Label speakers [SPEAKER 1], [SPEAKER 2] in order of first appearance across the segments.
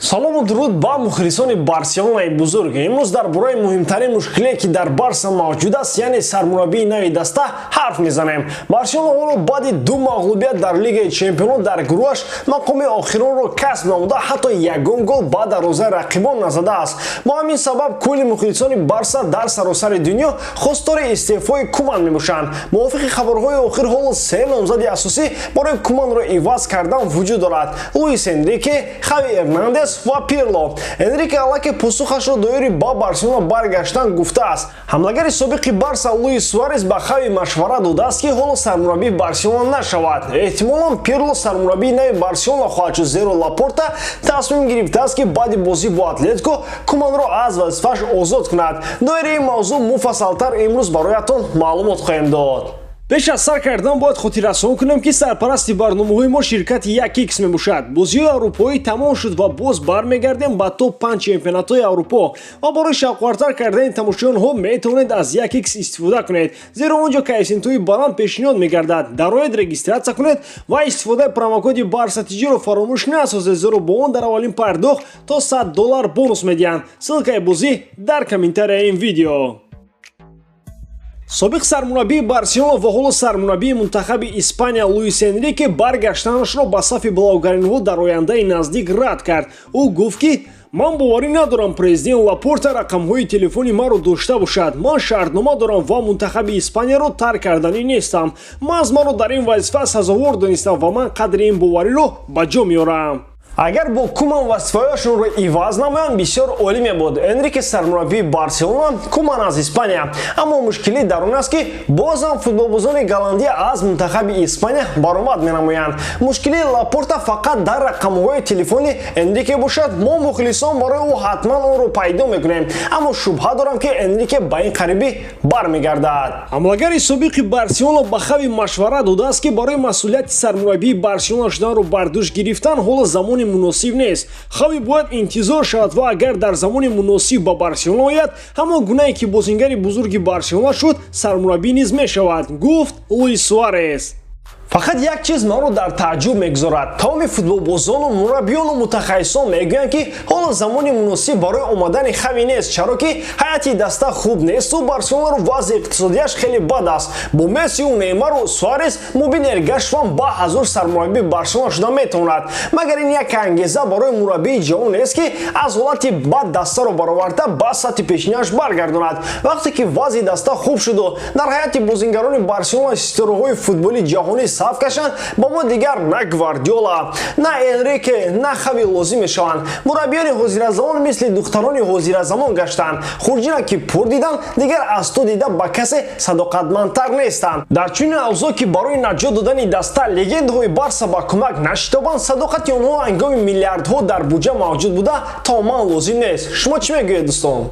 [SPEAKER 1] салому дуруд ба мухлисони Барселонаи бузург. Имрӯз дар бораи муҳимтарин мушкиле ки дар Барса мавҷуд аст, яъне сармураббии нави даста ҳарф мезанем. Барселона ҳоло баъди ду мағлубият дар Лигаи Чемпионон дар гурӯҳаш мақоми охиронро касб намуда, ҳатто ягон гол ба дарвозаи рақибон назадааст. Бо ҳамин сабаб кулли мухлисони Барса дар саросари дунё хостори истеъфои Куман мебошанд. Мувофиқи хабарҳои охир ҳоло се номзади асосӣ барои Куманро иваз кардан вуҷуд дорад: Луис Энрике, Хави ва Пирло. Энрике аллакай посухашро доири ба Барселона баргаштан гуфтааст. Ҳамлагари собиқи Барса Луис Суарес ба Хави машварат додааст ки ҳоло сармураббии Барселона нашавад. Эҳтимолан Пирло сармураббии нави Барселона хоҳад шуд, зеро Лапорта тасмим гирифтааст ки баъди бозӣ бо Атлетико Куманро аз вазифааш озод кунад. Доираи мавзӯъ муфассалтар имрӯз бароятон маълумот хоҳем дод. Пеш аз сар кардан бояд хотиррасон кунем ки сарпарасти барномаҳои мо ширкати 1x мебошад. Бозиҳои аврупоӣ тамом шуд ва боз бармегардем ба топ 5 чемпионатҳои Аврупо. Ва барои шавқовартар кардани тамошоён ҳо метавонед аз 1x истифода кунед, зеро он ҷо коэффициентҳои баланд пешниҳод мегардад. Дар ояд регистратсия кунед ва истифодаи промокоди Барса тиҷиро фаромӯш насозед, зеро бо он дар аввалин пардохт то $100 бонус медиҳанд. Ссилкаи бозӣ дар комментарияи ин видео. Собиқ сармураббии Барселона ва ҳоло сармураббии мунтахаби Испания Луис Энрике баргаштанашро ба сафи блоггаринҳо дар ояндаи наздик рад кард. Ӯ гуфт ки ман боварӣ надорам президент Лапорта рақамҳои телефони маро дошта бошад. Ман шартнома дорам ва мунтахаби Испанияро тарк карданӣ нестам. Маҳз маро дар ин вазифа сазовор донистам ва ман қадри ин бовариро ба ҷо меорам. Агар бо Куман вазифаҳояшонро иваз намоянд, бисёр олӣ мебуд. Энрике сармураббии Барселона, Куман аз Испания. Аммо мушкили дар он аст ки бозам футболбозони Голландия аз мунтахаби Испания баромад менамоянд. Мушкили Лапорта фақат дар рақамҳои телефони Энрике бошад. Мо мухлисон барои ӯ ҳатман онро пайдо мекунем. Аммо шубҳа дорам ки Энрике ба ин қарибӣ бармегардад. Ҳамлагари собиқи Барселона ба Хави машварат додааст ки барои масъулияти сармураббии Барселона шуданро бар дӯш гирифтан ҳоло замони муносиб нест. Хави бояд интизор шавад ва агар дар замони муносиб ба Барселона ояд, ҳамон гунае ки бозингари бузурги Барселона шуд, сармураббӣ низ мешавад, гуфт Луис Суарес. Фақат як чиз маро дар тааҷҷуб мегузорад. Тамоми футболбозону мураббиёну мутахассисон мегӯянд ки ҳоло замони муносиб барои омадани Хави нест, чаро ки ҳайати даста хуб несту Барселонаро вазъи иқтисодияш хеле бад аст. Бо Мессию, Неймару Суарес мубинер гаштан ба ҳазур сармураббии Барселона шуда метавонад. Магар ин як ангеза барои мураббии ҷавон нест ки аз ҳолати бад дастаро бароварда ба сатҳи пешниҳаш баргардонад. Вақте ки вазъи даста хуб шуду, дар ҳайати бозингарони Барселона ситораҳои футболи ҷаҳонӣ саф кашанд, ба мо дигар на Гвардиола, на Энрике, на Хави лозим мешаванд. Мураббиёни ҳозиразамон мисли духтарони ҳозиразамон гаштанд. Хурҷина ки пур диданд, дигар аз ту дида ба касе садоқатмандтар нестанд. Дар чунин авзо ки барои наҷот додани даста легендаҳои Барса ба кӯмак нашитобанд, садоқати онҳо ҳангоми миллиардҳо дар буҷа мавҷуд буда таоман лозим нест. Шумо чӣ мегӯед дӯстон?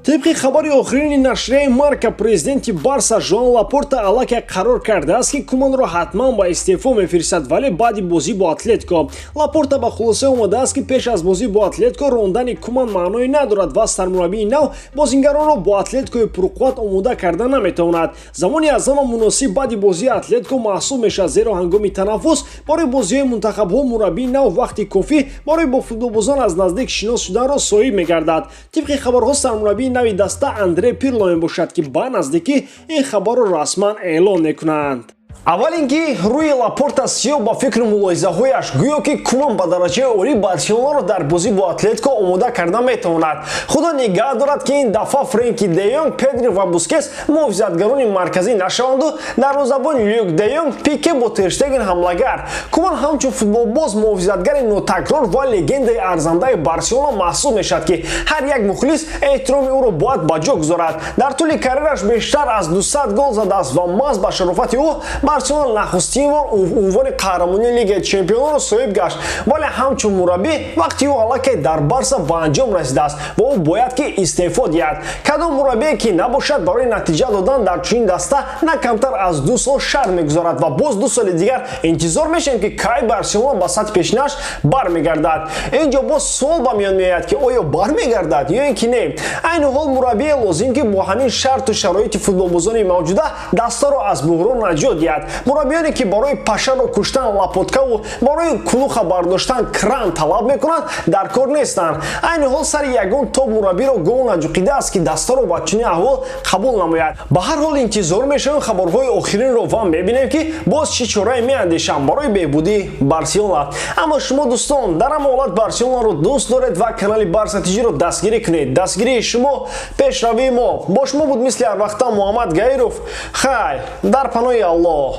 [SPEAKER 1] Тибқи хабари охирини нашрияи Марка, президенти Барса Жоан Лапорта аллакай қарор кардааст ки Куманро ҳатман ба истеъфо мефиристад, вале баъди бозӣ бо Атлетико. Лапорта ба хулоса омадааст ки пеш аз бозӣ бо Атлетико рондани Куман маъное надорад ва сармураббии нав бозингаронро бо Атлетикои пурқувват омода карда наметавонад. Замони аз ҳама муносиб баъди бозии Атлетико маҳсуб мешавад, зеро ҳангоми танаффус барои бозиҳои мунтахабҳо мураббии нав вақти кофӣ барои бо футболбозон аз наздик шинос шуданро соҳиб мегардад. Тибқи хабарҳо сармураббии нави даста Андре Пирло мебошад ки ба наздикӣ ин хабарро расман эълон мекунанд. Аввал ин ки рӯи Лапорта сиёҳ ба фикру мулоҳизаҳояш гӯё ки Куман ба дараҷаи олӣ Барселонаро дар бозӣ бо Атлетико омода карда метавонад. Худо нигаҳ дорад ки ин дафъа Френки де Йонг, Педри ва Бускетс муҳофизатгарони марказӣ нашаванду дарвозабон Люк де Йонг, Пике бо Терштеген ҳамлагар. Куман ҳамчун футболбоз муҳофизатгари нотакрор ва легендаи арзандаи Барселона маҳсуб мешавад ки ҳар як мухлис эҳтироми ӯро бояд ба ҷо гузорад. Дар тӯли карьераш бештар аз 200 гол задааст ва маҳз ба шарофати ӯ Барселона нахустин бор унвони қаҳрамонии Лигаи Чемпиононро соҳиб гашт, вале ҳамчун мураббӣ вақти ӯ аллакай дар Барса ба анҷом расидааст ва ӯ бояд ки истеъфо диҳад. Кадом мураббие ки набошад барои натиҷа додан дар чунин даста на камтар аз 2 сол шарт мегузорад ва боз 2 соли дигар интизор мешавем ки кай Барселона ба сатҳи пешниҳаш бармегардад. Инҷо боз суол ба миён меояд ки оё бармегардад ё ин ки не. Айни ҳол мураббие лозим ки бо ҳамин шарту шароити футболбозони мавҷуда дастаро аз буҳрон наҷот диҳад. намояд. Мураббиёне ки барои пашаро куштан лапоткаву барои кулуха бардоштан кран талаб мекунанд дар кор нестанд. Айни ҳол сари ягон тоб мураббиро гол наҷуқидааст ки дастаро ба чунин аҳвол қабул намояд. Ба ҳар ҳол интизор мешавем хабарҳои охиринро ва мебинем ки боз чӣ чорае меандешанд барои беҳбудии Барселона. Аммо шумо дӯстон дар ҳамон ҳолат Барселонаро дӯст доред ва канали Барса тиҷиро дастгирӣ кунед. Дастгирии шумо пешравии мо. Бо шумо буд мисли ҳар вақта Муҳаммад Гаиров. Хайр, дар паноҳи Аллоҳ.